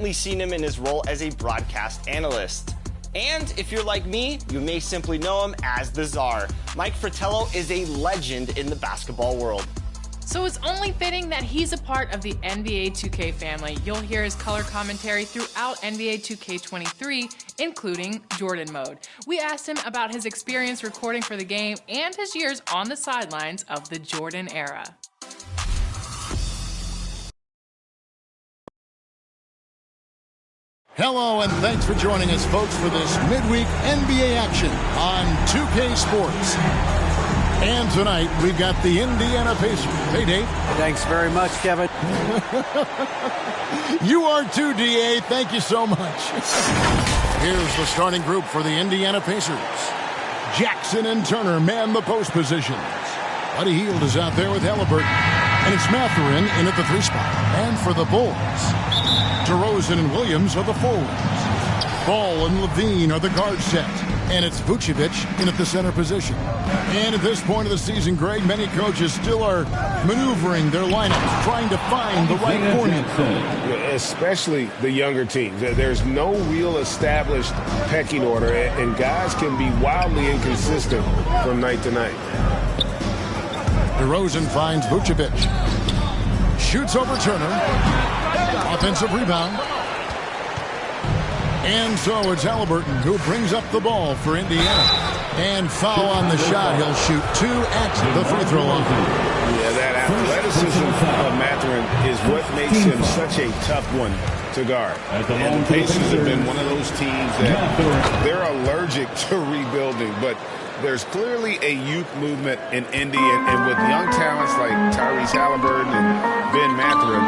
recently seen him in his role as a broadcast analyst. And if you're like me, you may simply know him as the Czar. Mike Fratello is a legend in the basketball world. So it's only fitting that he's a part of the NBA 2K family. You'll hear his color commentary throughout NBA 2K23, including Jordan Mode. We asked him about his experience recording for the game and his years on the sidelines of the Jordan era. Hello, and thanks for joining us, folks, for this midweek NBA action on 2K Sports. And tonight, we've got the Indiana Pacers. Hey, Dave. Thanks very much, Kevin. You are too, DA. Thank you so much. Here's the starting group for the Indiana Pacers. Jackson and Turner man the post positions. Buddy Hield is out there with Halliburton. And it's Mathurin in at the 3 spot. And for the Bulls, DeRozan and Williams are the forwards. Ball and Levine are the guard set. And it's Vucevic in at the center position. And at this point of the season, Greg, many coaches still are maneuvering their lineups, trying to find the right formula. Especially the younger teams. There's no real established pecking order, and guys can be wildly inconsistent from night to night. DeRozan finds Vucevic. Shoots over Turner. Offensive rebound. And so it's Halliburton who brings up the ball for Indiana. And foul on the shot. He'll shoot 2 at the free throw line. Yeah, that athleticism of Mathurin is what makes him such a tough one to guard. And the Pacers have been one of those teams that they're allergic to rebuilding, but there's clearly a youth movement in Indy, and with young talents like Tyrese Halliburton and Ben Mathurin,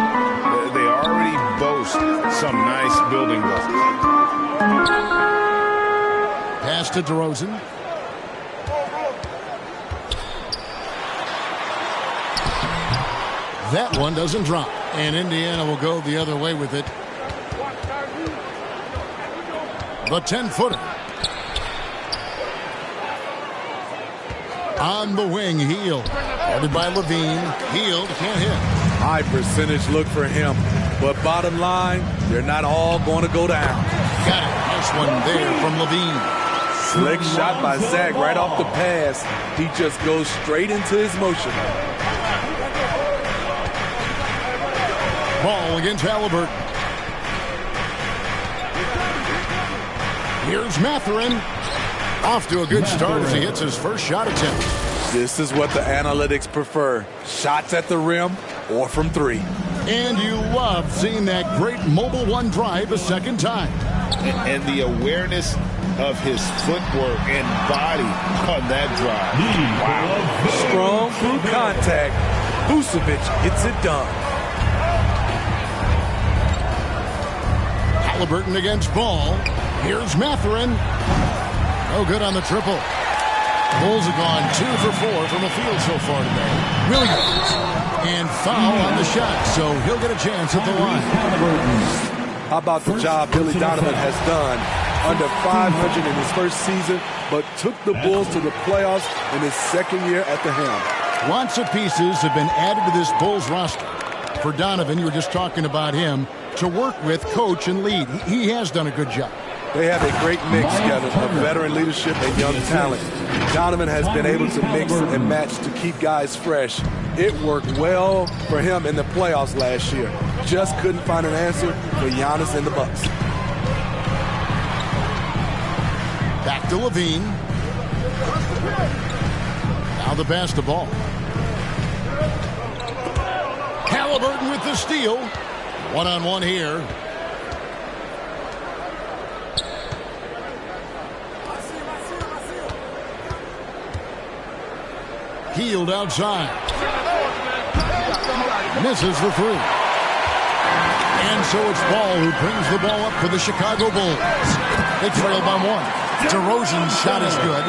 they already boast some nice building blocks. Pass to DeRozan. That one doesn't drop, and Indiana will go the other way with it. The 10-footer. On the wing, Hield. Guarded by Levine. Hield can't hit. High percentage look for him. But bottom line, they're not all going to go down. Got it. Nice one there from Levine. Slick shot by Zach right off the pass. He just goes straight into his motion. Ball against Halliburton. Here's Mathurin. Off to a good start as he hits his first shot attempt. This is what the analytics prefer. Shots at the rim or from 3. And you love seeing that great mobile one drive a second time. And the awareness of his footwork and body on that drive. Wow. Strong through contact. Vucevic gets it done. Halliburton against Ball. Here's Mathurin. No good on the triple. Bulls have gone 2 for 4 from the field so far today. Williams. And foul on the shot, so he'll get a chance at the line. How about the job Billy Donovan has done? Under 500 in his first season, but took the Bulls to the playoffs in his second year at the helm. Lots of pieces have been added to this Bulls roster. For Donovan, you were just talking about him, to work with, coach, and lead. He has done a good job. They have a great mix, Kevin, of veteran leadership and young talent. Donovan has been able to mix and match to keep guys fresh. It worked well for him in the playoffs last year. Just couldn't find an answer for Giannis and the Bucks. Back to Levine. Now the pass to Ball. Halliburton with the steal. One-on-one here. Hield outside. Misses the 3. And so it's Ball who brings the ball up for the Chicago Bulls. They trail by 1. DeRozan's shot is good.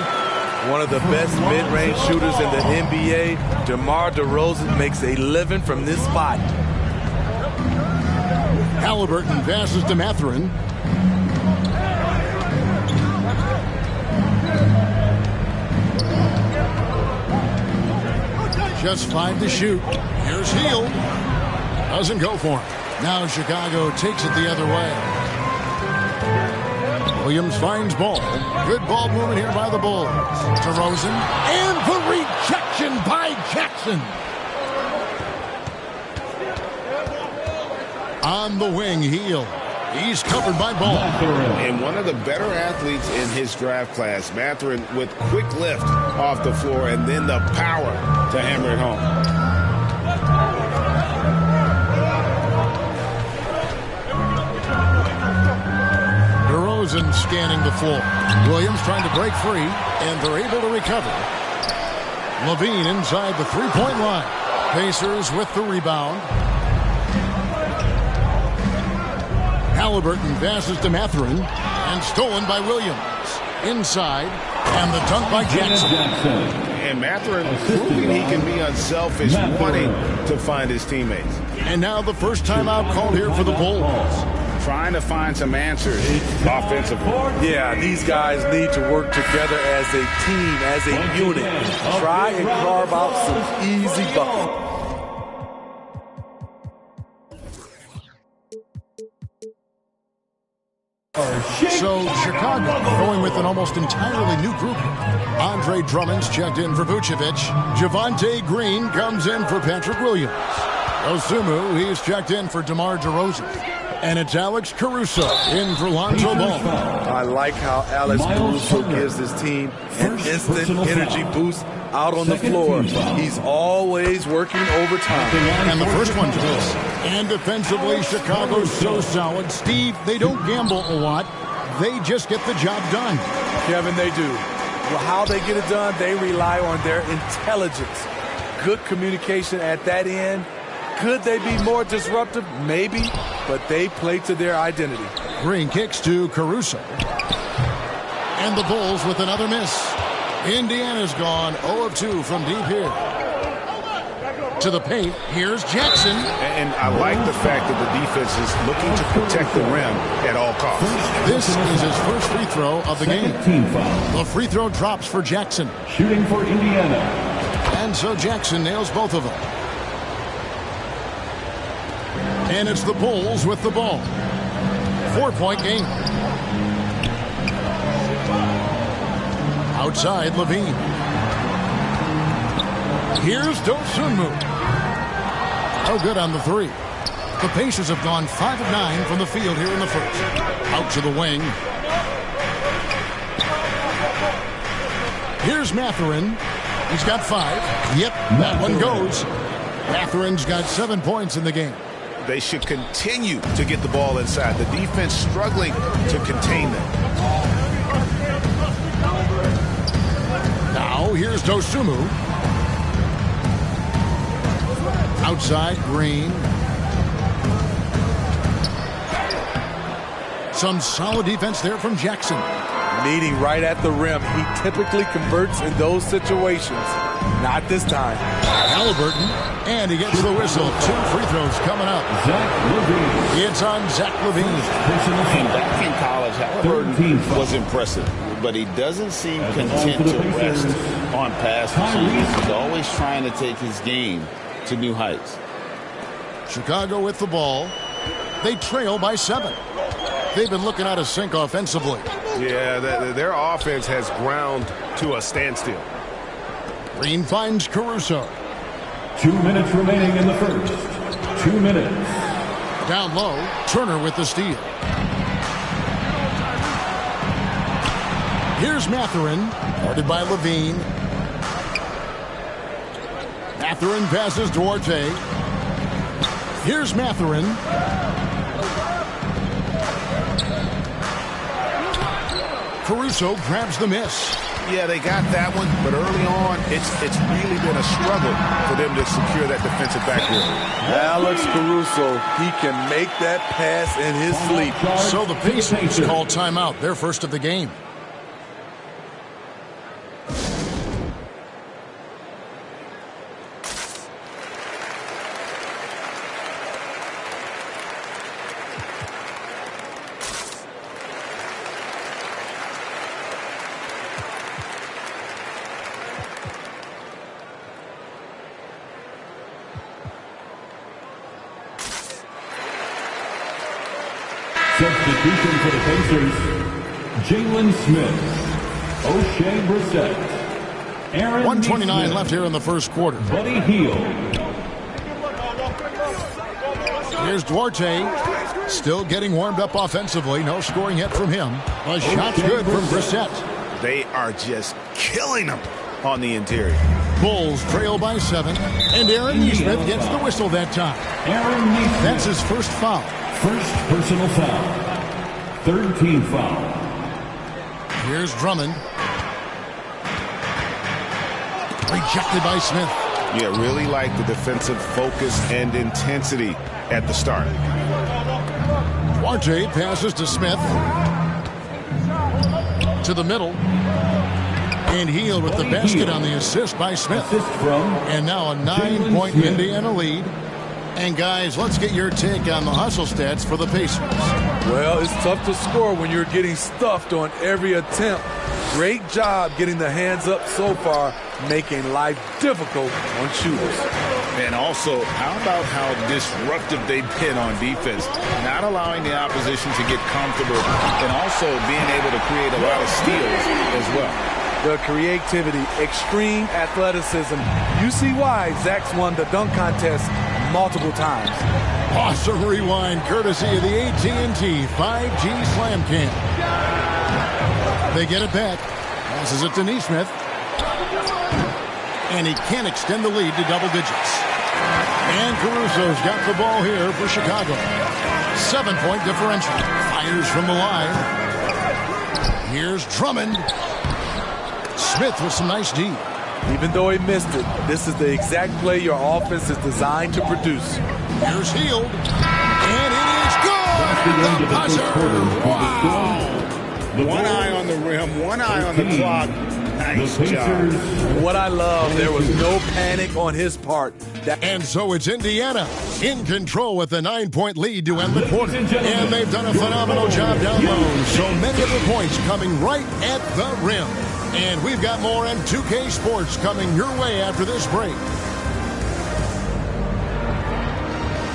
One of the best mid-range shooters in the NBA, DeMar DeRozan makes a living from this spot. Halliburton passes to Mathurin. Just 5 to shoot. Here's Hield. Doesn't go for him. Now Chicago takes it the other way. Williams finds ball. Good ball movement here by the Bulls. DeRozan. And the rejection by Jackson. On the wing, Heel. He's covered by Ball. And one of the better athletes in his draft class, Mathurin, with quick lift off the floor and then the power to hammer it home. DeRozan scanning the floor. Williams trying to break free, and they're able to recover. Levine inside the three-point line. Pacers with the rebound. Halliburton passes to Mathurin, and stolen by Williams. Inside, and the dunk by Jackson. And Mathurin proving he can be unselfish, wanting to find his teammates. And now the first timeout called here for the Bulls. Trying to find some answers offensively. Yeah, these guys need to work together as a team, as a unit. Try and carve out some easy buckets. So Chicago going with an almost entirely new group. Andre Drummond's checked in for Vucevic. Javonte Green comes in for Patrick Williams. Osumu, he's checked in for DeMar DeRozan. And it's Alex Caruso in for Lonzo Ball. I like how Alex Caruso gives his team an instant energy boost out on the floor. He's always working overtime. And the first one goes. And defensively, Chicago's so solid. Steve, they don't gamble a lot. They just get the job done. Kevin, they do. Well, how they get it done, they rely on their intelligence. Good communication at that end. Could they be more disruptive? Maybe, but they play to their identity. Green kicks to Caruso. And the Bulls with another miss. Indiana's gone 0 of 2 from deep here. To the paint, here's Jackson. And I like the fact that the defense is looking to protect the rim at all costs. This is his first free throw of the game. The free throw drops for Jackson. Shooting for Indiana. And so Jackson nails both of them. And it's the Bulls with the ball. 4-point game. Outside, Levine. Here's Dosunmu. No good on the three. The Pacers have gone 5 of 9 from the field here in the first. Out to the wing. Here's Mathurin. He's got 5. Yep, that one goes. Mathurin's got 7 points in the game. They should continue to get the ball inside. The defense struggling to contain them. Now, here's Dosunmu. Outside, Green. Some solid defense there from Jackson. Meeting right at the rim. He typically converts in those situations. Not this time. Halliburton, and he gets the whistle. 2 free throws coming up. It's on Zach LaVine. Back in college, Halliburton was impressive, but he doesn't seem content to rest on passes. He's always trying to take his game to new heights. Chicago with the ball. They trail by 7. They've been looking out of sync offensively. Yeah, their offense has ground to a standstill. Green finds Caruso. 2 minutes remaining in the first. 2 minutes. Down low, Turner with the steal. Here's Mathurin, guarded by Levine. Mathurin passes Duarte. Here's Mathurin. Caruso grabs the miss. Yeah, they got that one, but early on, it's really been a struggle for them to secure that defensive backboard. Alex Caruso, he can make that pass in his sleep. So the Pacers call timeout, their first of the game. Substitution for the Pacers, Jalen Smith, O'Shea Brissett, Aaron 1:29 Smith, left here in the first quarter. Buddy Hield. Here's Duarte, still getting warmed up offensively. No scoring yet from him. A shot's good from Brissett. They are just killing them on the interior. Bulls trail by 7, and Aaron Nesmith gets the whistle that time. Aaron Nesmith. That's his first foul. First personal foul. Third team foul. Here's Drummond. Rejected by Smith. Yeah, really like the defensive focus and intensity at the start. Duarte passes to Smith. To the middle. And Hield with the basket on the assist by Smith. Assist from and now a 9-point Indiana lead. And guys, let's get your take on the hustle stats for the Pacers. Well, it's tough to score when you're getting stuffed on every attempt. Great job getting the hands up so far, making life difficult on shooters. And also, how about how disruptive they've been on defense, not allowing the opposition to get comfortable, and also being able to create a lot of steals as well. The creativity, extreme athleticism. You see why Zach's won the dunk contest multiple times. Awesome rewind courtesy of the AT&T 5G Slam Cam. They get it back. Passes it to Nesmith. And he can't extend the lead to double digits. And Caruso's got the ball here for Chicago. 7-point differential. Fires from the line. Here's Drummond. Smith with some nice D. Even though he missed it, this is the exact play your offense is designed to produce. Here's Hield. And it is good! The buzzer! Wow! One eye on the rim, one eye on the clock. Nice job. What I love, there was no panic on his part. And so it's Indiana in control with a 9-point lead to end the quarter. And they've done a phenomenal job down low. So many of the points coming right at the rim. And we've got more M2K Sports coming your way after this break.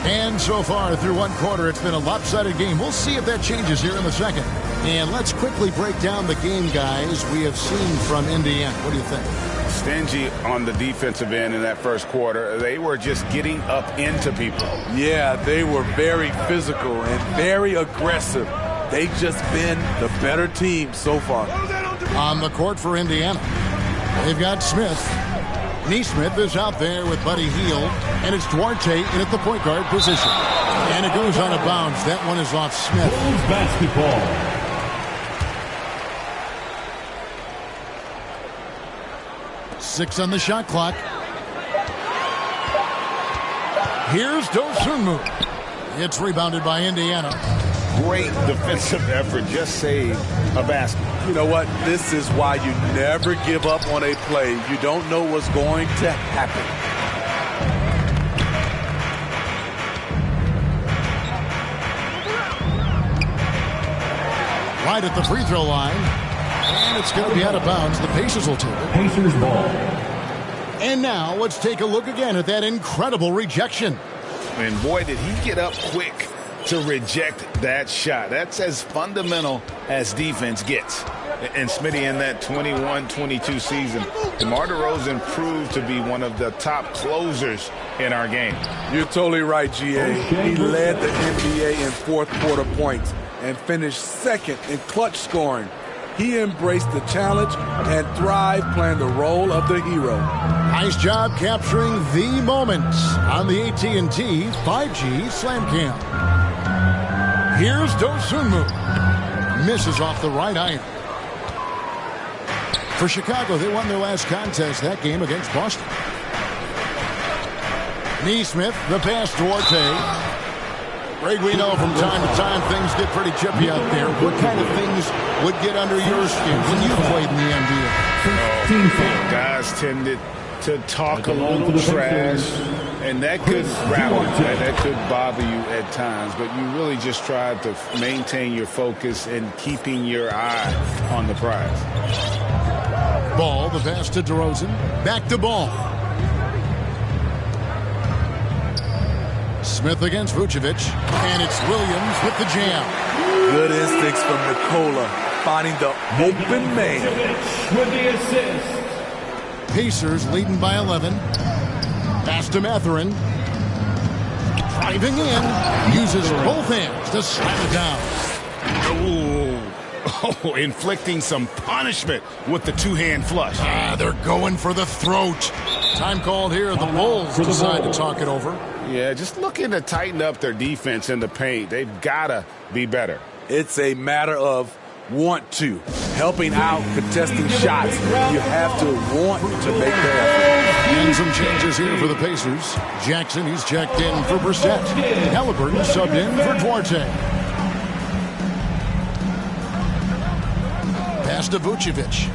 And so far through one quarter, it's been a lopsided game. We'll see if that changes here in the second. And let's quickly break down the game, guys, we have seen from Indiana. What do you think? Stingy on the defensive end in that first quarter. They were just getting up into people. Yeah, they were very physical and very aggressive. They've just been the better team so far. On the court for Indiana, they've got Smith. Nesmith is out there with Buddy Hield, and it's Duarte in at the point guard position. And it goes out of bounds. That one is off Smith. Bulls basketball. 6 on the shot clock. Here's Dosunmu. It's rebounded by Indiana. Great defensive effort. Just saved a basket. You know what? This is why you never give up on a play. You don't know what's going to happen. Right at the free throw line. And it's going to be out of bounds. The Pacers will take it. Pacers ball. And now let's take a look again at that incredible rejection. And boy, did he get up quick to reject that shot. That's as fundamental as defense gets. And Smitty, in that 21-22 season, DeMar DeRozan proved to be one of the top closers in our game. You're totally right, GA. He led the NBA in fourth quarter points and finished second in clutch scoring. He embraced the challenge and thrived playing the role of the hero. Nice job capturing the moment on the AT&T 5G Slam Cam. Here's Dosunmu. Misses off the right iron. For Chicago, they won their last contest, that game against Boston. Nesmith, the pass to Duarte. Greg, we know from time to time things get pretty chippy out there. What kind of things would get under your skin when you played in the NBA? Guys tended to talk a little trash, and that could rattle you, that could bother you at times, but you really just tried to maintain your focus and keeping your eye on the prize. Ball, the pass to DeRozan. Back to Ball. Smith against Vucevic, and it's Williams with the jam. Good instincts from Nikola, finding the open man. With the assist. Pacers leading by 11. Pass to Mathurin. Driving in. Uses both hands to slam it down. Oh, inflicting some punishment with the two-hand flush. They're going for the throat. Time called here. The Bulls decide to talk it over. Yeah, just looking to tighten up their defense in the paint. They've got to be better. It's a matter of want to. Helping out, contesting shots. You have to want to make that. And some changes here for the Pacers. Jackson, he's checked in for Brissett. Halliburton subbed in for Duarte. Pass to Vucevic.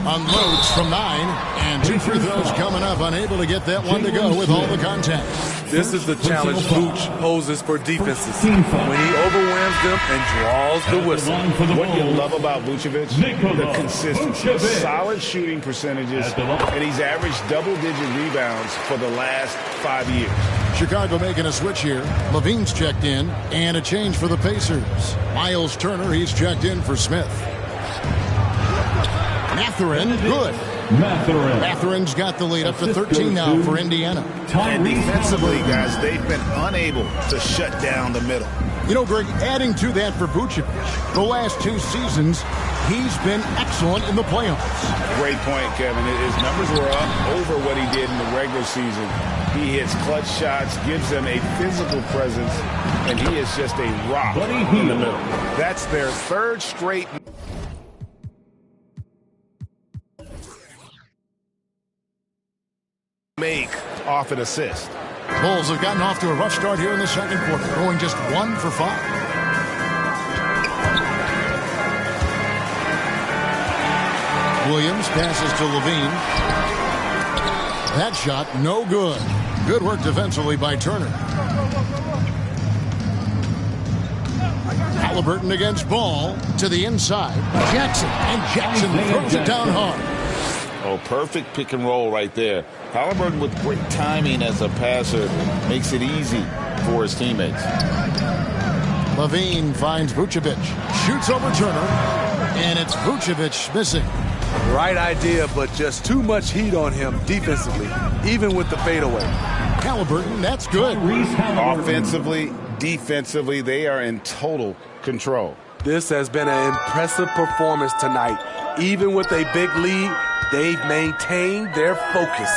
Unloads from 9, and 2 free throws coming up. Unable to get that one to go with all the contact. This is the challenge Vooch poses for defenses. When he overwhelms them and draws the whistle. What you love about Vucevic, the consistency, solid shooting percentages, and he's averaged double-digit rebounds for the last 5 years. Chicago making a switch here. Levine's checked in, and a change for the Pacers. Miles Turner, he's checked in for Smith. Mathurin, good. Mathurin's got the lead up to 13 now for Indiana. And defensively, guys, they've been unable to shut down the middle. You know, Greg, adding to that for Vucevic, the last 2 seasons, he's been excellent in the playoffs. Great point, Kevin. His numbers were up over what he did in the regular season. He hits clutch shots, gives them a physical presence, and he is just a rock in the middle. That's their 3rd straight. Make off an assist. Bulls have gotten off to a rough start here in the second quarter, going just 1 for 5. Williams passes to Levine. That shot, no good. Good work defensively by Turner. Halliburton against Ball to the inside. Jackson, and Jackson throws it down hard. Oh, perfect pick and roll right there. Halliburton with great timing as a passer makes it easy for his teammates. Levine finds Vucevic. Shoots over Turner. And it's Vucevic missing. Right idea, but just too much heat on him defensively, even with the fadeaway. Halliburton, that's good. Offensively, defensively, they are in total control. This has been an impressive performance tonight. Even with a big lead, they've maintained their focus.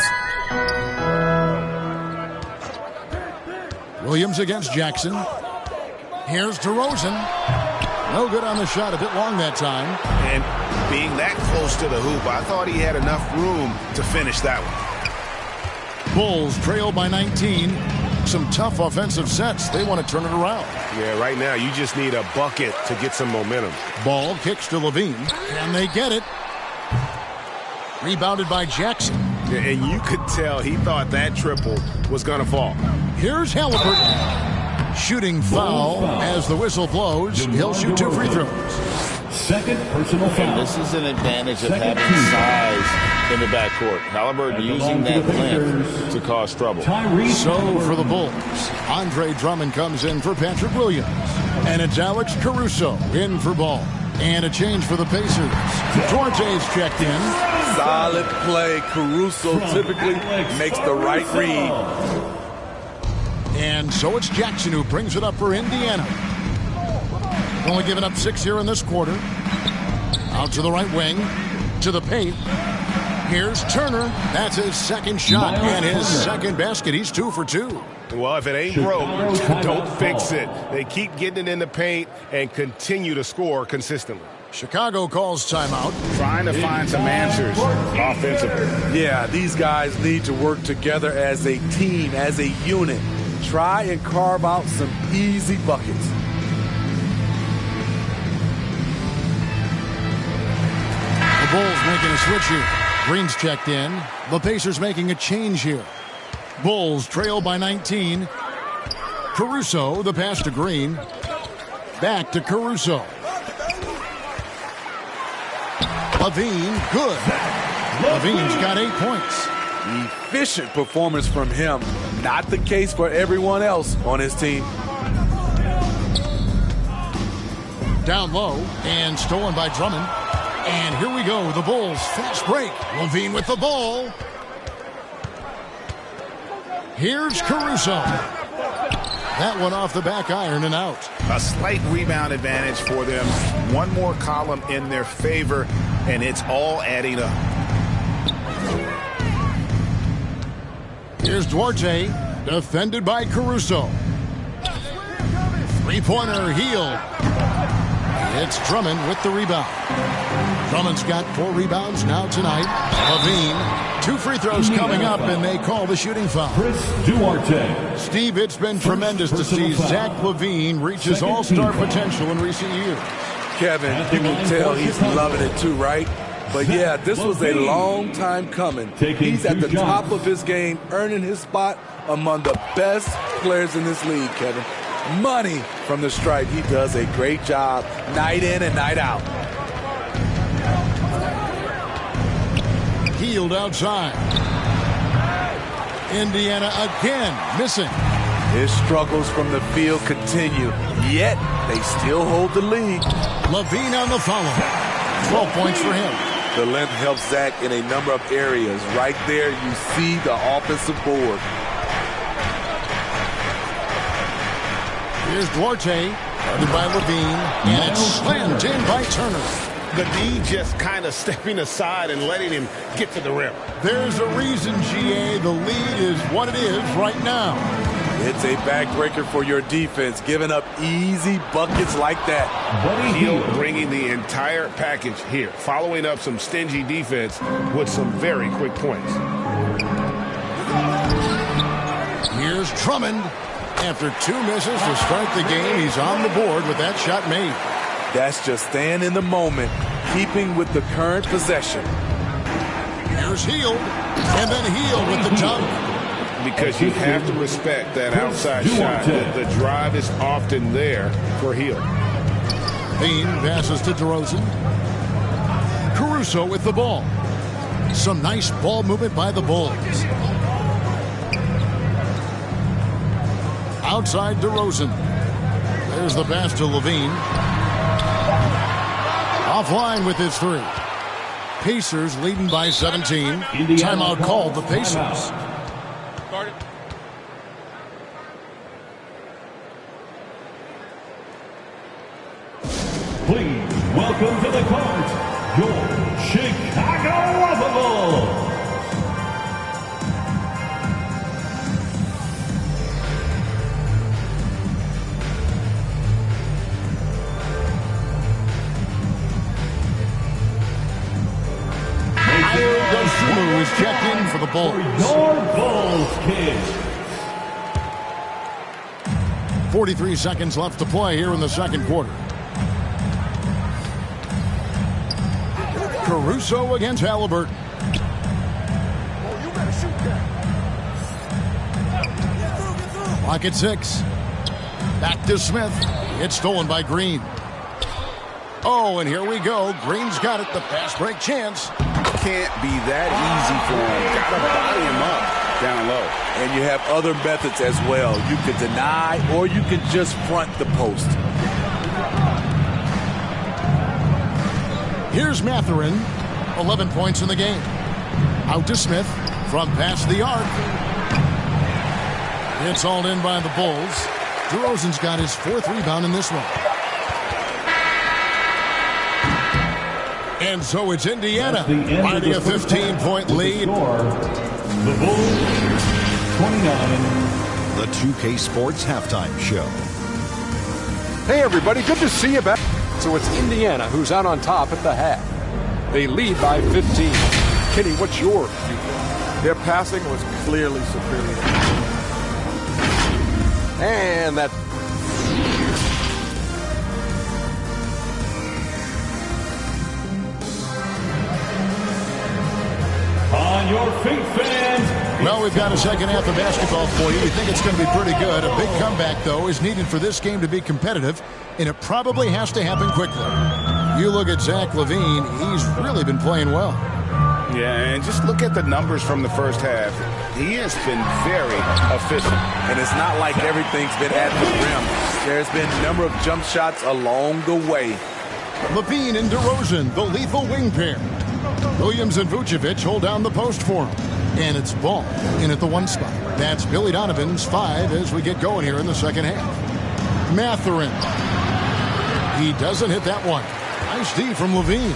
Williams against Jackson. Here's DeRozan. No good on the shot, a bit long that time. And being that close to the hoop, I thought he had enough room to finish that one. Bulls trail by 19. Some tough offensive sets. They want to turn it around. Yeah, right now you just need a bucket to get some momentum. Ball kicks to Levine, and they get it. Rebounded by Jackson. Yeah, and you could tell he thought that triple was going to fall. Here's Halliburton. Shooting foul as the whistle blows. He'll shoot 2 free throws. Second personal foul. This is an advantage of having size in the backcourt. Halliburton using that length to cause trouble. So for the Bulls, Andre Drummond comes in for Patrick Williams. And it's Alex Caruso in for Ball. And a change for the Pacers. Duarte's checked in. Solid play. Caruso typically makes the right read. And so it's Jackson who brings it up for Indiana. Only giving up 6 here in this quarter. Out to the right wing. To the paint. Here's Turner. That's his second shot and his second basket. He's 2 for 2. Well, if it ain't broke, don't fix it. They keep getting it in the paint and continue to score consistently. Chicago calls timeout. Trying to find some answers offensively. Yeah, these guys need to work together as a team, as a unit. Try and carve out some easy buckets. The Bulls making a switch here. Green's checked in. The Pacers making a change here. Bulls trail by 19. Caruso, the pass to Green. Back to Caruso. Levine, good. Levine's got 8 points. Efficient performance from him. Not the case for everyone else on his team. Down low and stolen by Drummond. And here we go. The Bulls fast break. Levine with the ball. Here's Caruso. That one off the back iron and out. A slight rebound advantage for them. One more column in their favor, and it's all adding up. Here's Duarte, defended by Caruso. Three-pointer, Hield. It's Drummond with the rebound. Drummond's got 4 rebounds now tonight. Levine, 2 free throws coming up, and they call the shooting foul. Chris Duarte. Steve, it's been tremendous to see Zach Levine reach his all-star potential in recent years. Kevin, you can tell he's loving it too, right? But yeah, this was a long time coming. He's at the top of his game, earning his spot among the best players in this league, Kevin. Money from the stripe. He does a great job night in and night out. Hield outside. Indiana again missing. His struggles from the field continue, yet they still hold the lead. Levine on the follow. 12 points for him. The length helps Zach in a number of areas. Right there, you see the offensive board. Here's Duarte, guarded by Levine, and it's slammed in by Turner. The D just kind of stepping aside and letting him get to the rim. There's a reason, GA, the lead is what it is right now. It's a backbreaker for your defense, giving up easy buckets like that. Hield bringing the entire package here, following up some stingy defense with some very quick points. Here's Drummond. After 2 misses to start the game, he's on the board with that shot made. That's just staying in the moment, keeping with the current possession. Here's Hield, and then Hield with the dunk. Because you have to respect that outside shot. The drive is often there for Hield. Bean passes to DeRozan. Caruso with the ball. Some nice ball movement by the Bulls. Outside DeRozan. There's the pass to Levine. Offline with his 3. Pacers leading by 17. Timeout called the Pacers. Please welcome to the court, your Chicago Bulls. Dosunmu is checked in for the Bulls. Your Bulls, kids. 43 seconds left to play here in the second quarter. Caruso against Halliburton. Clock at 6. Back to Smith. It's stolen by Green. Oh, and here we go. Green's got it. The fast break chance. Can't be that easy for him. Gotta body him up down low. And you have other methods as well. You can deny or you can just front the post. Here's Mathurin. 11 points in the game. Out to Smith from past the arc. It's hauled in by the Bulls. DeRozan's got his 4th rebound in this one. And so it's Indiana finding a 15-point lead. The Bulls, 29. The 2K Sports Halftime Show. Hey, everybody. Good to see you back. So it's Indiana who's out on top at the half. They lead by 15. Kenny, what's your view? Their passing was clearly superior. And that... On your feet, fans. Well, we've got a second half of basketball for you. We think it's going to be pretty good. A big comeback, though, is needed for this game to be competitive, and it probably has to happen quickly. You look at Zach Levine, he's really been playing well. Yeah, and just look at the numbers from the first half. He has been very efficient. And it's not like everything's been at the rim. There's been a number of jump shots along the way. Levine and DeRozan, the lethal wing pair. Williams and Vucevic hold down the post for him. And it's Ball in at the 1 spot. That's Billy Donovan's 5 as we get going here in the second half. Mathurin. He doesn't hit that one. Nice D from Levine.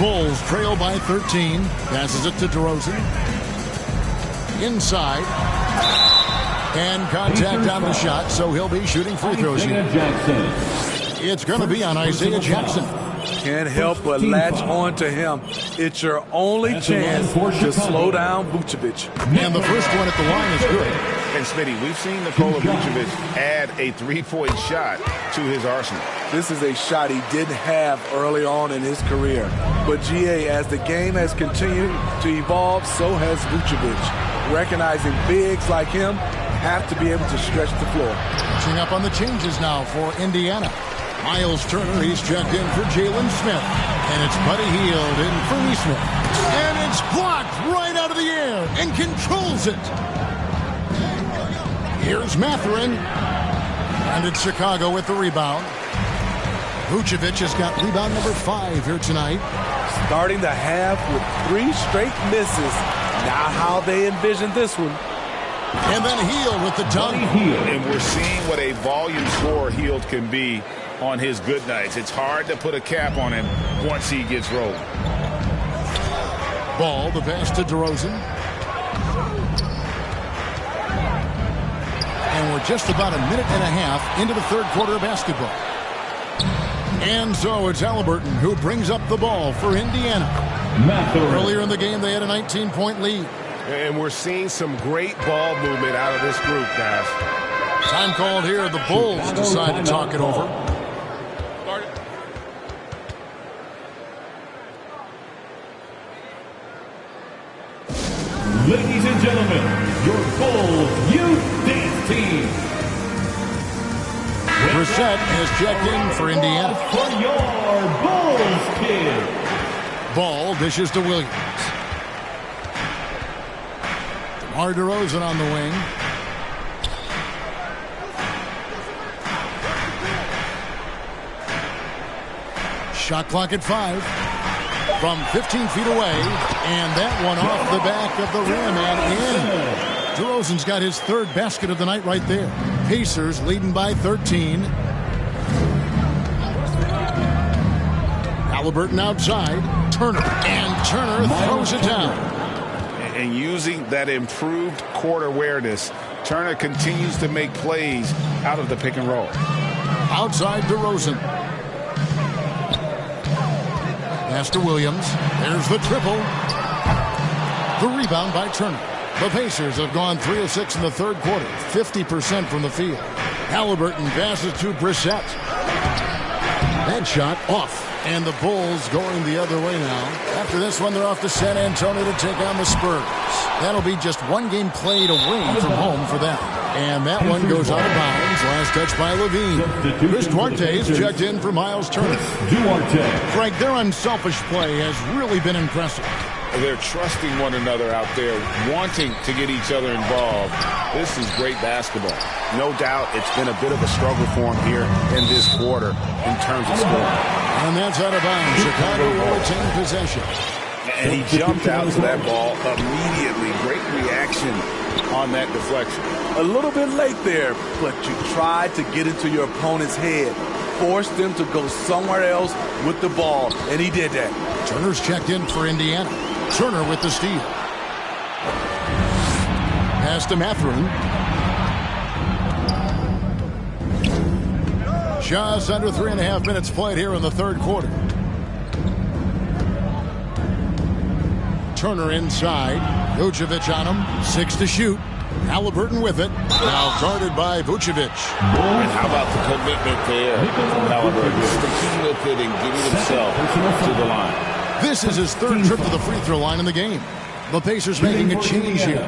Bulls trail by 13. Passes it to DeRozan. Inside. And contact on the shot, so he'll be shooting free throws here. It's going to be on Isaiah Jackson. Can't help but latch on to him. It's your only chance to slow down Vucevic. And the first one at the line is good. And Smitty, we've seen Nikola Vucevic add a 3-point shot to his arsenal. This is a shot he didn't have early on in his career. But GA, as the game has continued to evolve, so has Vucevic. Recognizing bigs like him have to be able to stretch the floor. Catching up on the changes now for Indiana. Miles Turner, he's checked in for Jalen Smith. And it's Buddy Hield in for Neesmith. And it's blocked right out of the air and controls it. Here's Mathurin. And it's Chicago with the rebound. Vucevic has got rebound number 5 here tonight. Starting the half with 3 straight misses. Not how they envisioned this one. And then Hield with the dunk. And we're seeing what a volume scorer Hield can be on his good nights. It's hard to put a cap on him once he gets rolling. Ball, the pass to DeRozan. And we're just about a minute and a half into the third quarter of basketball. And so it's Halliburton who brings up the ball for Indiana. Earlier in the game, they had a 19-point lead. And we're seeing some great ball movement out of this group, guys. Time called here. The Bulls decide to talk it over. Ladies and gentlemen, your Bulls Youth Dance Team. Brissett has checked in for Indiana. For your Bulls kid. Ball dishes to Williams. DeMar DeRozan on the wing. Shot clock at 5. From 15 feet away. And that one off the back of the rim and in. DeRozan's got his 3rd basket of the night right there. Pacers leading by 13. Halliburton outside. Turner. And Turner throws it down. And using that improved court awareness, Turner continues to make plays out of the pick and roll. Outside DeRozan. Pass to Williams. There's the triple. The rebound by Turner. The Pacers have gone 3 of 6 in the third quarter, 50% from the field. Halliburton passes to Brissett. That shot off. And the Bulls going the other way now. After this one, they're off to San Antonio to take on the Spurs. That'll be just 1 game played away from home for them. And that one goes out of bounds. Last touch by Levine. Chris Duarte's checked in for Miles Turner. Frank, their unselfish play has really been impressive. They're trusting one another out there, wanting to get each other involved. This is great basketball. No doubt it's been a bit of a struggle for him here in this quarter in terms of scoring. And that's out of bounds. Chicago will retain possession. And he jumped out to that ball immediately. Great reaction on that deflection. A little bit late there, but you tried to get into your opponent's head. Forced them to go somewhere else with the ball, and he did that. Turner's checked in for Indiana. Turner with the steal. Pass to Mathurin. Just under 3.5 minutes played here in the third quarter. Turner inside. Vucevic on him. 6 to shoot. Halliburton with it. Now guarded by Vucevic. And how about the commitment there from Halliburton? Sticking with it and getting himself to the line. This is his 3rd trip to the free throw line in the game. The Pacers making a change here.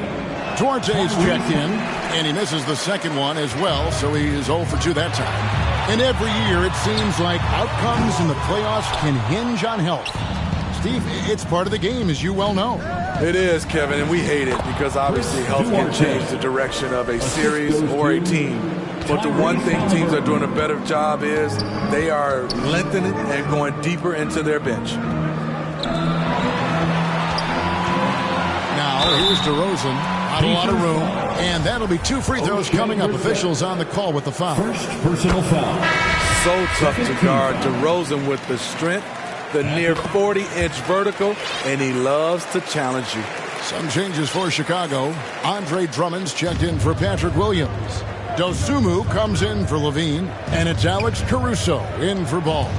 Duarte's checked in, and he misses the second one as well, so he is 0 for 2 that time. And every year it seems like outcomes in the playoffs can hinge on health. Steve, it's part of the game, as you well know. It is, Kevin, and we hate it because obviously health can change the direction of a series or a team. But the one thing teams are doing a better job is they are lengthening and going deeper into their bench. Now, here's DeRozan. Not a lot of room. And that'll be 2 free throws coming up. Officials on the call with the foul. First personal foul. So tough to guard. DeRozan with the strength, the near 40-inch vertical, and he loves to challenge you. Some changes for Chicago. Andre Drummond's checked in for Patrick Williams. Dosunmu comes in for Levine, and it's Alex Caruso in for Ball.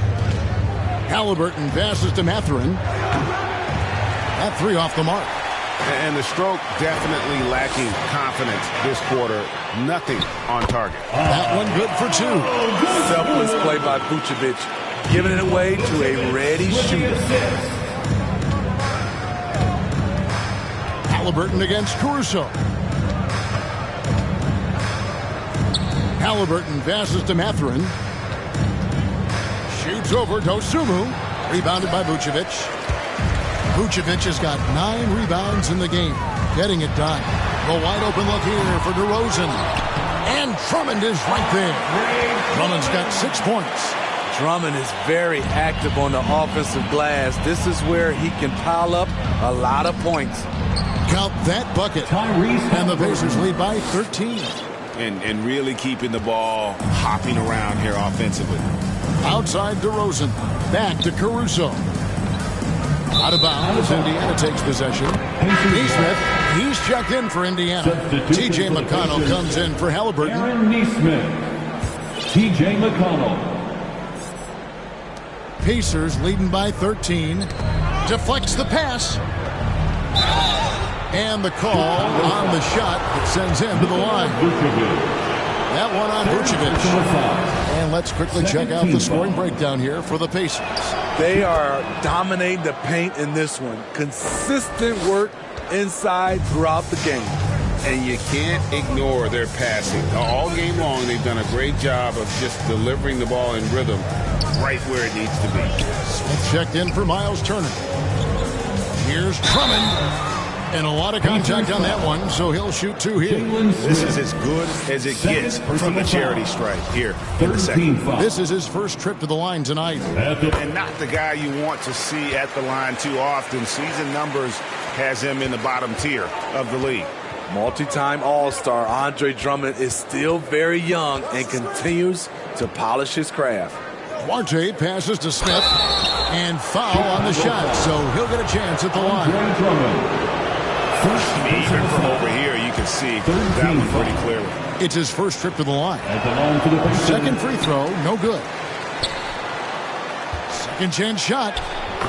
Halliburton passes to Mathurin. That 3 off the mark. And the stroke definitely lacking confidence this quarter. Nothing on target. That one good for 2. Selfless play by Vucevic, giving it away to a ready shooter. Halliburton against Caruso. Halliburton passes to Mathurin. Shoots over Dosunmu. Rebounded by Vucevic. Vucevic has got 9 rebounds in the game. Getting it done. The wide open look here for DeRozan. And Drummond is right there. Drummond's got 6 points. Drummond is very active on the offensive glass. This is where he can pile up a lot of points. Count that bucket. And the Pacers lead by 13. And really keeping the ball hopping around here offensively. Outside DeRozan. Back to Caruso. Out of bounds, Indiana takes possession. Neesmith, he's checked in for Indiana. T.J. McConnell comes in for Halliburton. Aaron Neesmith. T.J. McConnell. Pacers leading by 13. Deflects the pass. And the call on the shot that sends him to the line. That one on Vucevic. And let's quickly check out the scoring breakdown here for the Pacers. They are dominating the paint in this one. Consistent work inside throughout the game. And you can't ignore their passing. All game long, they've done a great job of just delivering the ball in rhythm right where it needs to be. Smith checked in for Miles Turner. Here's Drummond. And a lot of contact on that one, so he'll shoot 2 here. This is as good as it gets from the charity strike here in the second. This is his first trip to the line tonight. And not the guy you want to see at the line too often. Season numbers has him in the bottom tier of the league. Multi-time All-Star Andre Drummond is still very young and continues to polish his craft. Duarte passes to Smith and foul on the shot, so he'll get a chance at the line. Even from over here, you can see that one pretty clearly. It's his first trip to the line. Second free throw, no good. Second chance shot.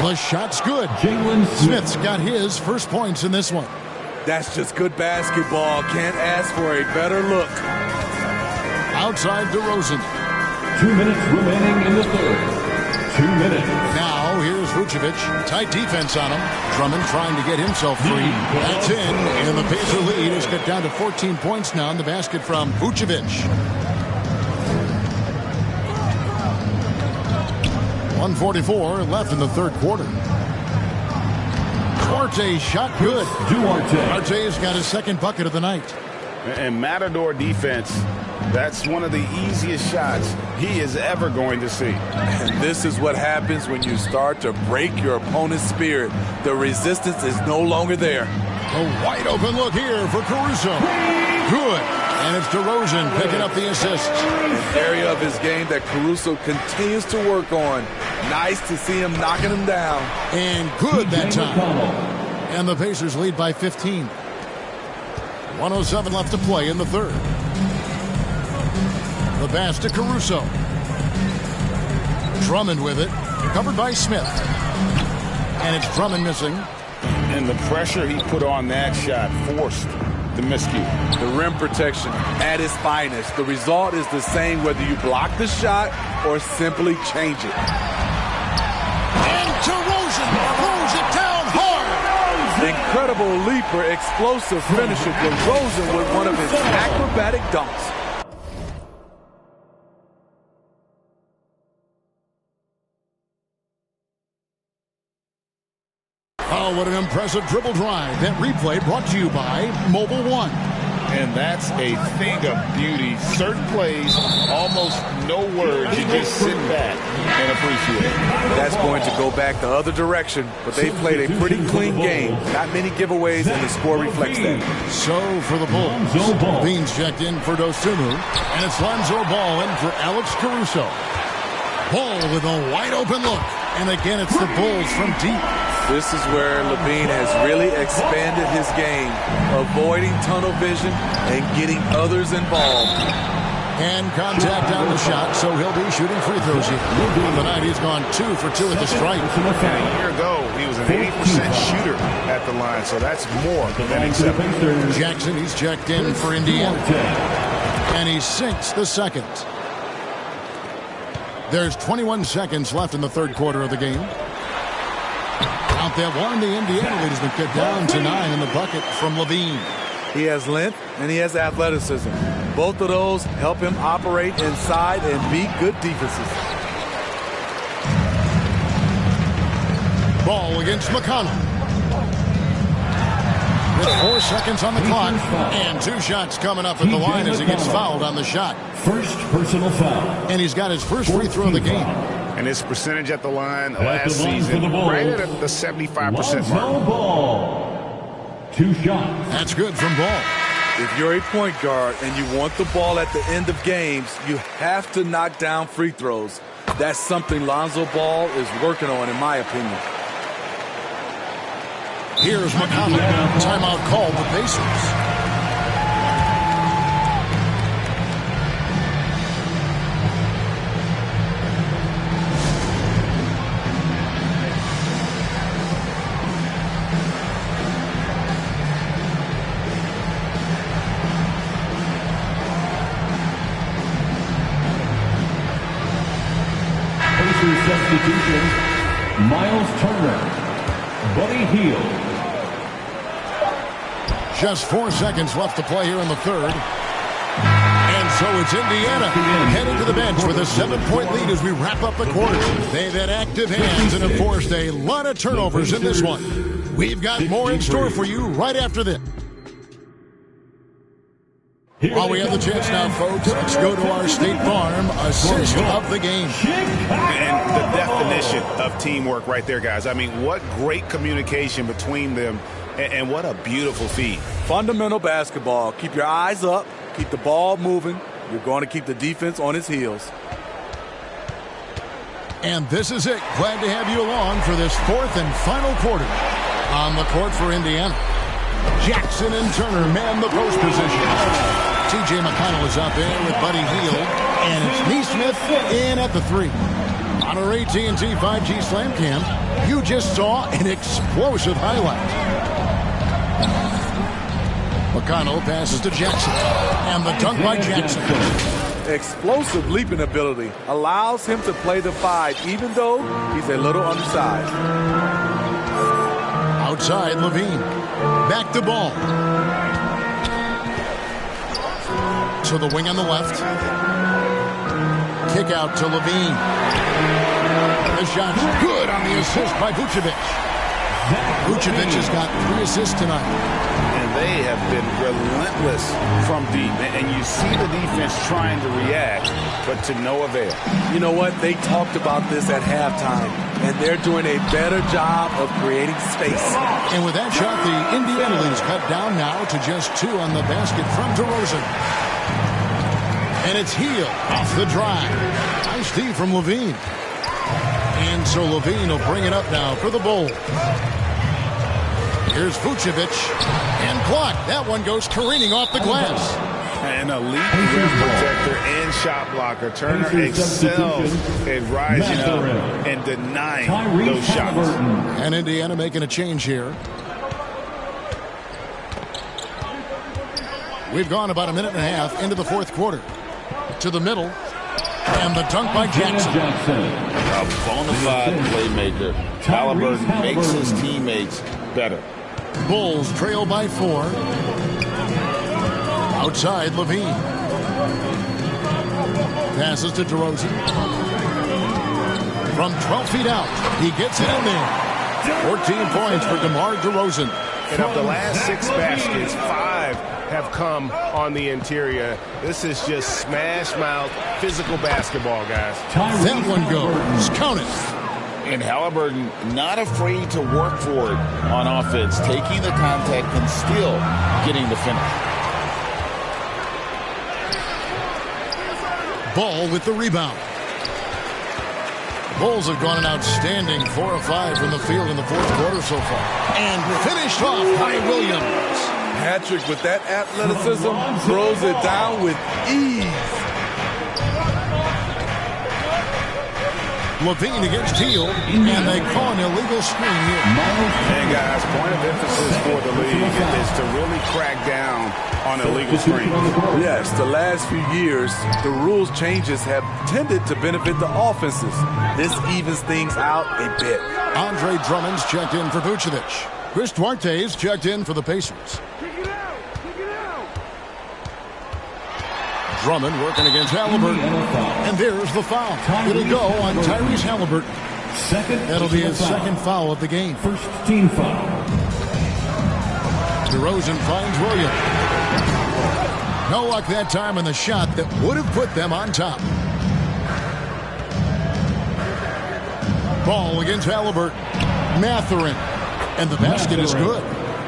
The shot's good. Smith's got his first points in this one. That's just good basketball. Can't ask for a better look. Outside DeRozan. 2 minutes remaining in the third. 2 minutes. Now, here's Vucevic. Tight defense on him. Drummond trying to get himself free. That's in. And the Pacer lead is cut down to 14 points now in the basket from Vucevic. 1:44 left in the third quarter. Duarte's shot good. Duarte's got his second bucket of the night. And Matador defense, that's one of the easiest shots he is ever going to see. And this is what happens when you start to break your opponent's spirit. The resistance is no longer there. A wide open look here for Caruso. Good. And it's DeRozan picking up the assist. An area of his game that Caruso continues to work on. Nice to see him knocking him down. And good that time. And the Pacers lead by 15. 1:07 left to play in the third. The pass to Caruso. Drummond with it. Covered by Smith. And it's Drummond missing. And the pressure he put on that shot forced the miscue. The rim protection at its finest. The result is the same whether you block the shot or simply change it. And DeRozan throws it down hard. Incredible leaper, explosive finisher. DeRozan with one of his acrobatic dunks. Oh, what an impressive dribble drive. That replay brought to you by Mobile One. And that's a thing of beauty. Certain plays, almost no words. You just sit back and appreciate it. That's going to go back the other direction, but they played a pretty clean game. Not many giveaways, and the score reflects that. So for the Bulls, Beans checked in for Dosunmu, and it's Lonzo Ball in for Alex Caruso. Ball with a wide open look, and again it's the Bulls from deep. This is where Levine has really expanded his game, avoiding tunnel vision and getting others involved. And contact on the shot, so he'll be shooting free throws here. On the night, he's gone 2 for 2 at the stripe. And a year ago, he was an 80% shooter at the line, so that's more than acceptable. Jackson, he's checked in for Indiana. And he sinks the second. There's 21 seconds left in the third quarter of the game. Out that one, the Indiana lead has been cut down to 9 in the bucket from Levine. He has length and he has athleticism. Both of those help him operate inside and beat good defenses. Ball against McConnell. With 4 seconds on the clock, and 2 shots coming up at the line as he gets fouled on the shot. First personal foul. And he's got his first free throw of the game. And his percentage at the line last season, right at the 75% mark. Ball. 2 shots. That's good from Ball. If you're a point guard and you want the ball at the end of games, you have to knock down free throws. That's something Lonzo Ball is working on, in my opinion. Here's McConnell. Timeout called the Pacers. Substitution, Miles Turner, Buddy Hield. Just 4 seconds left to play here in the third. And so it's Indiana heading to the bench with a 7-point lead as we wrap up the quarter. They've had active hands and have forced a lot of turnovers in this one. We've got more in store for you right after this. While we have the chance now, folks, let's go to our State Farm assist of the game. And the definition of teamwork right there, guys. I mean, what great communication between them, and what a beautiful feed. Fundamental basketball. Keep your eyes up. Keep the ball moving. You're going to keep the defense on its heels. And this is it. Glad to have you along for this fourth and final quarter. On the court for Indiana, Jackson and Turner man the post position. T.J. McConnell is out there with Buddy Hield, and it's Neesmith in at the 3. On our AT&T 5G Slam Cam, you just saw an explosive highlight. McConnell passes to Jackson, and the dunk by Jackson. Explosive leaping ability allows him to play the 5, even though he's a little undersized. Outside, Levine. Back to Ball. To the wing on the left. Kick out to Levine. The shot's good on the assist by Vucevic. Vucevic has got 3 assists tonight. And they have been relentless from deep. And you see the defense trying to react, but to no avail. You know what? They talked about this at halftime, and they're doing a better job of creating space. And with that shot, the Indiana lead is cut down now to just 2 on the basket from DeRozan. And it's Hield off the drive. Nice D from Levine. And so Levine will bring it up now for the Bulls. Here's Vucevic. And blocked. That one goes careening off the glass. An elite rim protector and shot blocker. Turner excels at rising up and denying those shots. And Indiana making a change here. We've gone about a minute and a half into the fourth quarter. To the middle, and the dunk by Jackson. A bona fide playmaker. Halliburton makes his teammates better. Bulls trail by 4. Outside, Levine. Passes to DeRozan. From 12 feet out, he gets it in there. 14 points for DeMar DeRozan. And of the last 6 baskets, 5 have come on the interior. This is just smash mouth, physical basketball, guys. That one goes. Count it. And Halliburton not afraid to work for it on offense, taking the contact and still getting the finish. Ball with the rebound. Bulls have gone an outstanding 4 of 5 from the field in the fourth quarter so far. And finished off by Williams. Patrick, with that athleticism, throws it down with ease. Levine against Teal, and they call an illegal screen here. And guys, point of emphasis for the league is to really crack down on illegal screens. Yes, the last few years, the rules changes have tended to benefit the offenses. This evens things out a bit. Andre Drummond's checked in for Vucevic. Chris Duarte's checked in for the Pacers. Drummond working against Halliburton. And there's the foul. It'll go on Tyrese Halliburton. That'll be his second foul of the game. First team foul. DeRozan finds Williams. No luck that time on the shot that would have put them on top. Ball against Halliburton. Mathurin. And the basket is good.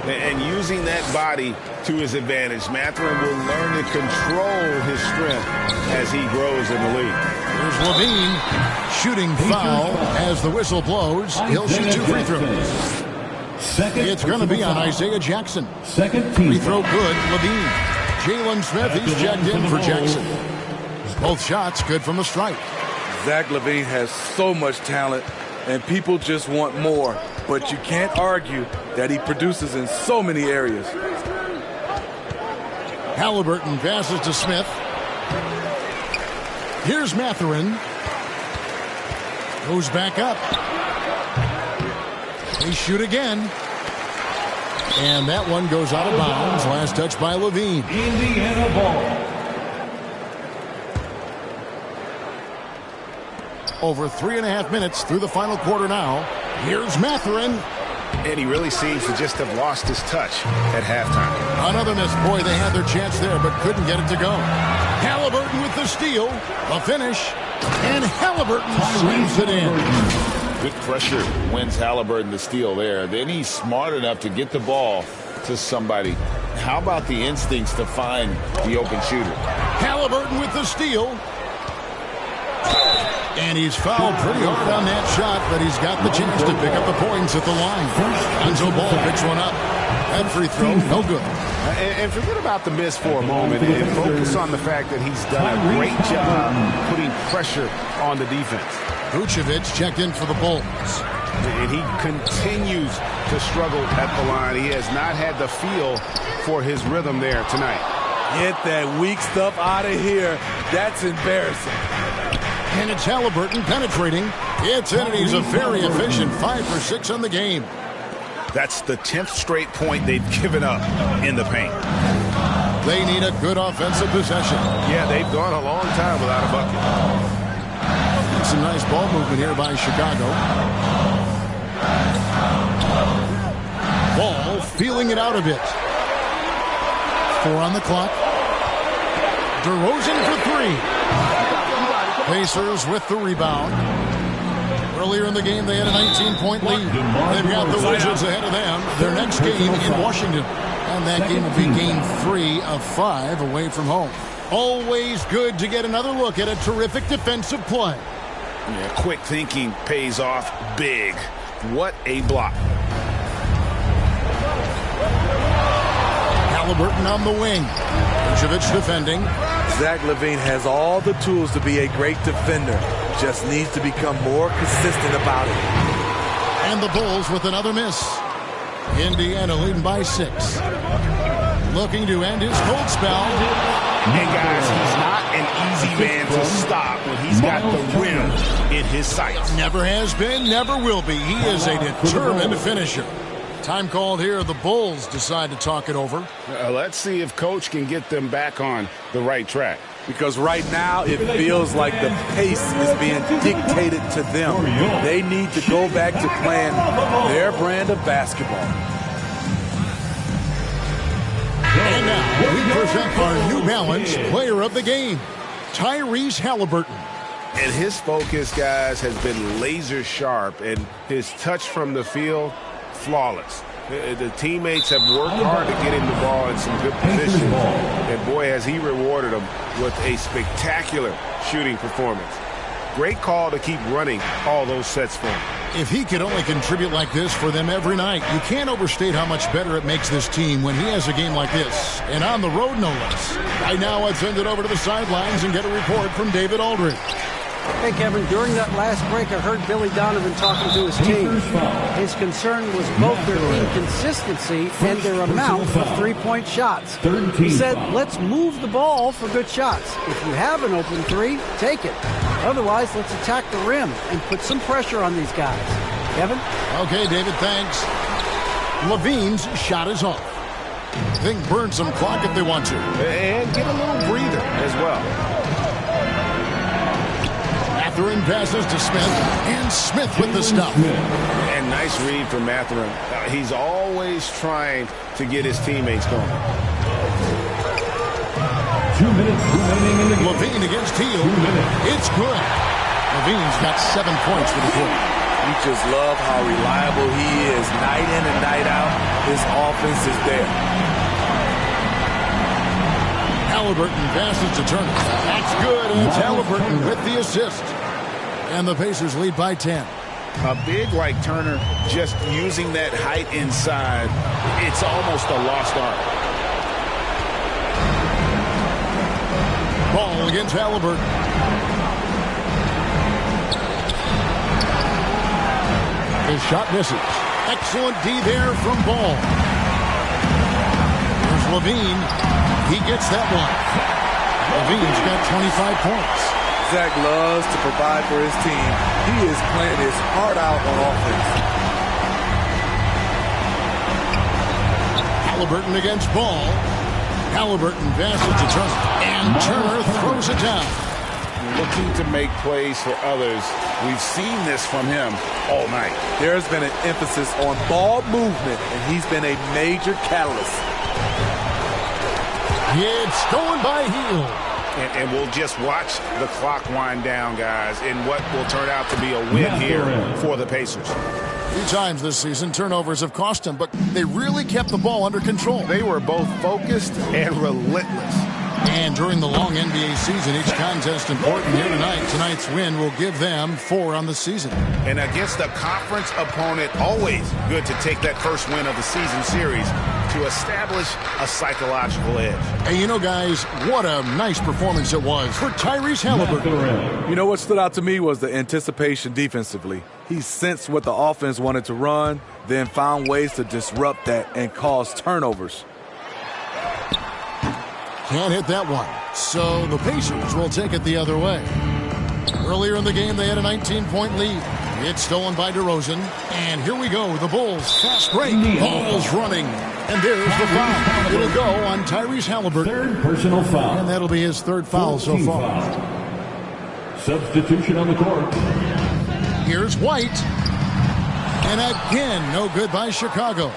And using that body to his advantage, Mathurin will learn to control his strength as he grows in the league. Here's Levine. Shooting foul as the whistle blows. He'll shoot 2 free throws. It's going to be on Isaiah Jackson. Free throw good, Levine. Jalen Smith, he's checked in for Jackson. Both shots good from the stripe. Zach LaVine has so much talent, and people just want more. But you can't argue that he produces in so many areas. Halliburton passes to Smith. Here's Mathurin. Goes back up. They shoot again. And that one goes out of bounds. Last touch by Levine. Indiana ball. Over 3.5 minutes through the final quarter now. Here's Mathurin. And he really seems to just have lost his touch at halftime. Another miss. Boy, they had their chance there, but couldn't get it to go. Halliburton with the steal. A finish. And Halliburton slams it in. Good pressure wins Halliburton the steal there. Then he's smart enough to get the ball to somebody. How about the instincts to find the open shooter? Halliburton with the steal. And he's fouled pretty hard on that shot, but he's got the chance to pick up the points at the line. Lonzo Ball picks one up. That free throw, no good. And forget about the miss for a moment and focus on the fact that he's done a great job putting pressure on the defense. Vucevic checked in for the Bulls. And he continues to struggle at the line. He has not had the feel for his rhythm there tonight. Get that weak stuff out of here. That's embarrassing. And it's Halliburton penetrating. It's in, and he's a very efficient 5 for 6 on the game. That's the 10th straight point they've given up in the paint. They need a good offensive possession. Yeah, they've gone a long time without a bucket. Some nice ball movement here by Chicago. Ball feeling it out a bit. 4 on the clock. DeRozan for 3. Pacers with the rebound. Earlier in the game, they had a 19-point lead. They've got the Wizards ahead of them. Their next game in Washington. And that game will be game 3 of 5 away from home. Always good to get another look at a terrific defensive play. Yeah, quick thinking pays off big. What a block. Halliburton on the wing. Vucevic defending. Zach LaVine has all the tools to be a great defender. Just needs to become more consistent about it. And the Bulls with another miss. Indiana leading by 6. Looking to end his cold spell. And guys, he's not an easy man to stop when he's got the rim in his sights. Never has been, never will be. He is a determined finisher. Time called here. The Bulls decide to talk it over. Let's see if Coach can get them back on the right track. Because right now it feels like the pace is being dictated to them. They need to go back to playing their brand of basketball. And now we present our New Balance Player of the Game, Tyrese Halliburton. And his focus, guys, has been laser sharp, and his touch from the field, flawless. The teammates have worked hard to get him the ball in some good positions, and boy, has he rewarded them with a spectacular shooting performance. Great call to keep running all those sets for him. If he could only contribute like this for them every night, you can't overstate how much better it makes this team when he has a game like this, and on the road no less. Right now, let's send it over to the sidelines and get a report from David Aldridge. Hey, Kevin, during that last break, I heard Billy Donovan talking to his team. His concern was both their inconsistency and their amount of three-point shots. He said, let's move the ball for good shots. If you have an open three, take it. Otherwise, let's attack the rim and put some pressure on these guys. Kevin? Okay, David, thanks. Levine's shot is off. They can burn some clock if they want to. And get a little breather as well. Mathurin passes to Smith, and Smith with the stop. And nice read from Mathurin. He's always trying to get his teammates going. 2 minutes remaining in the game. Levine against Hield. It's good. Levine's got 7 points for the quarter. You just love how reliable he is night in and night out. His offense is there. Halliburton passes to Turner. That's good, and it's Halliburton with the assist. And the Pacers lead by 10. A big like Turner, just using that height inside, it's almost a lost art. Ball against Halliburton. His shot misses. Excellent D there from Ball. There's Levine. He gets that one. Levine's got 25 points. Zach loves to provide for his team. He is playing his heart out on offense. Halliburton against Ball. Halliburton passes to Turner. And Turner throws it down. Looking to make plays for others. We've seen this from him all night. There's been an emphasis on ball movement, and he's been a major catalyst. It's stolen by Hield. And we'll just watch the clock wind down, guys, in what will turn out to be a win here for the Pacers. 3 times this season, turnovers have cost them, but they really kept the ball under control. They were both focused and relentless. And during the long NBA season, each contest important here tonight. Tonight's win will give them 4 on the season. And against a conference opponent, always good to take that first win of the season series to establish a psychological edge. And you know, guys, what a nice performance it was for Tyrese Halliburton. You know what stood out to me was the anticipation defensively. He sensed what the offense wanted to run, then found ways to disrupt that and cause turnovers. Can't hit that one. So the Pacers will take it the other way. Earlier in the game, they had a 19-point lead. It's stolen by DeRozan. And here we go. The Bulls fast break. Ball's running. And there's the foul. It'll go on Tyrese Halliburton. Third personal foul. And that'll be his 3rd foul so far. Foul. Substitution on the court. Here's White. And again, no good by Chicago.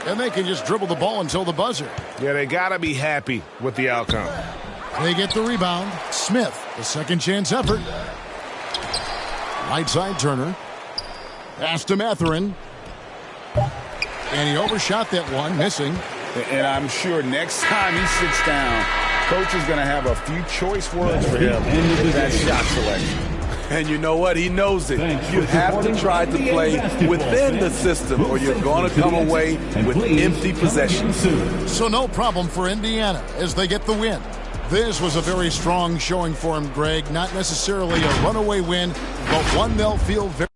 And they can just dribble the ball until the buzzer. Yeah, they got to be happy with the outcome. They get the rebound. Smith, the second chance effort. Right side Turner. Pass to Mathurin. And he overshot that one, missing. And I'm sure next time he sits down, coach is going to have a few choice words for him with that shot selection. And you know what? He knows it. You have to try to play within the system or you're going to come away with empty possessions. So no problem for Indiana as they get the win. This was a very strong showing for him, Greg. Not necessarily a runaway win, but one they'll feel very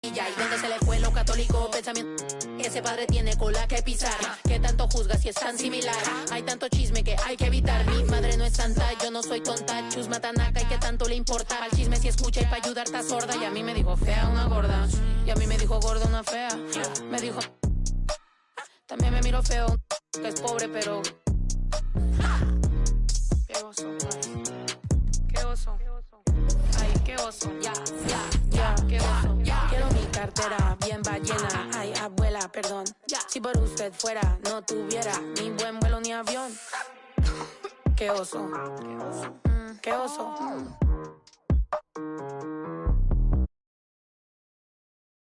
Y donde se le fue lo católico pensamiento. Ese padre tiene cola que pisar. Que tanto juzga si es tan similar. Hay tanto chisme que hay que evitar. Mi madre no es santa, yo no soy tonta. Chusma tanaca y que tanto le importa. Al chisme si escucha y para ayudar está sorda. Y a mí me dijo fea una gorda. Y a mí me dijo gorda una fea. Me dijo. También me miró feo. Que es pobre pero. Qué oso, ay. Qué oso. Ay, qué oso. Ya, qué oso. Quiero mi cartera bien ballena. Ay, abuela, perdón. Si por usted fuera, no tuviera ni buen vuelo ni avión. Qué oso. Qué oso.